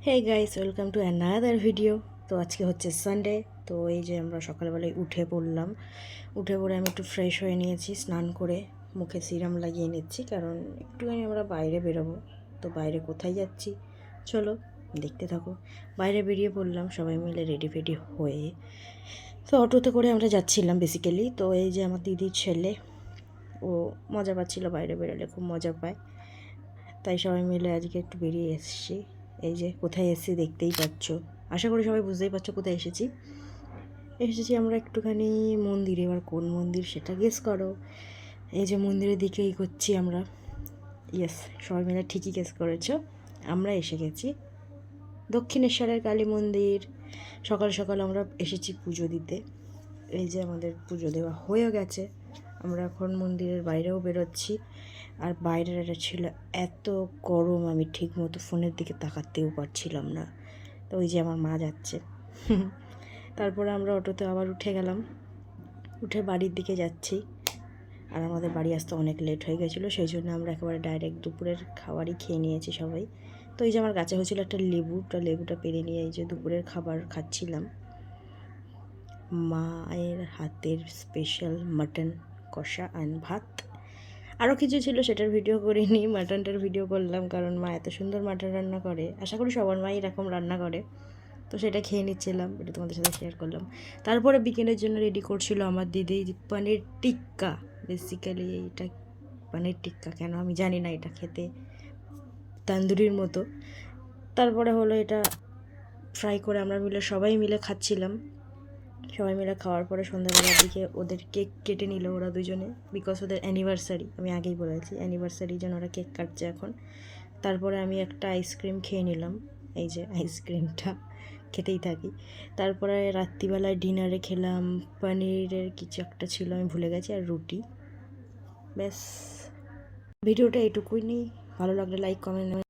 Hey guys, welcome to another video. তো আজকে হচ্ছে সানডে। তো এই যে আমরা সকালবেলায় উঠে পড়লাম। উঠে পড়ে আমি একটু ফ্রেশ হয়ে নিয়েছি, স্নান করে মুখে সিরাম লাগিয়ে নিচ্ছি, কারণ একটুখানি আমরা বাইরে বেরোবো। তো বাইরে কোথায় যাচ্ছি চলো দেখতে থাকো। বাইরে বেরিয়ে পড়লাম সবাই মিলে রেডি ফেডি হয়ে। তো অটোতে করে আমরা যাচ্ছিলাম বেসিক্যালি। তো এই যে আমার দিদির ছেলে, ও মজা পাচ্ছিল, বাইরে বেরোলে খুব মজা পায়, তাই সবাই মিলে আজকে একটু বেরিয়ে এসেছি। এই যে কোথায় এসেছি দেখতেই পাচ্ছ, আশা করি সবাই বুঝতেই পারছো কোথায় এসেছি আমরা একটুখানি মন্দিরে। এবার কোন মন্দির সেটা গেস করো। এই যে মন্দিরের দিকে এগোচ্ছি আমরা। ইয়েস, সবাই মিলে ঠিকই গেস করেছো, আমরা এসে গেছি দক্ষিণেশ্বরের কালী মন্দির। সকাল সকাল আমরা এসেছি পুজো দিতে। এই যে আমাদের পুজো দেওয়া হয়ে গেছে, আমরা এখন মন্দিরের বাইরেও বেরোচ্ছি। আর বাইরের এটা ছিল এত গরম, আমি ঠিক মতো ফোনের দিকে তাকাতেও পারছিলাম না। তো ওই যে আমার মা যাচ্ছে। তারপরে আমরা অটোতে আবার উঠে গেলাম, উঠে বাড়ির দিকে যাচ্ছি। আর আমাদের বাড়ি আসতে অনেক লেট হয়ে গেছিলো, সেই জন্য আমরা একেবারে ডাইরেক্ট দুপুরের খাবারই খেয়ে নিয়েছি সবাই। তো এই যে আমার গাছে হয়েছিল একটা লেবুটা পেরে নিয়ে এই যে দুপুরের খাবার খাচ্ছিলাম। মায়ের হাতের স্পেশাল মাটন কষা অ্যান্ড ভাত। আরও কিছু ছিল, সেটার ভিডিও করিনি, মাটনটার ভিডিও করলাম, কারণ মা এত সুন্দর মাটন রান্না করে, আশা করি সবার মাই এরকম রান্না করে। তো সেটা খেয়ে নিচ্ছিলাম, এটা তোমাদের সাথে শেয়ার করলাম। তারপরে বিকেলের জন্য রেডি করছিল আমার দিদি পনির টিক্কা। বেসিক্যালি এইটা পনির টিক্কা কেন আমি জানি না, এটা খেতে তান্দুরির মতো। তারপরে হলো এটা ফ্রাই করে আমরা সবাই মিলে খাচ্ছিলাম। সবাই মিলে খাওয়ার পরে সন্ধ্যাবেলার দিকে ওদের কেক কেটে নিল ওরা দুজনে, বিকজ ওদের অ্যানিভার্সারি, আমি আগেই বলেছি অ্যানিভার্সারির জন্য ওরা কেক কাটছে এখন। তারপরে আমি একটা আইসক্রিম খেয়ে নিলাম, এই যে আইসক্রিমটা খেতেই থাকি। তারপরে রাত্রিবেলায় ডিনারে খেলাম পনিরের কিছু একটা ছিল, আমি ভুলে গেছি, আর রুটি। ব্যাস, ভিডিওটা এটুকুই নেই। ভালো লাগলে লাইক কমেন্ট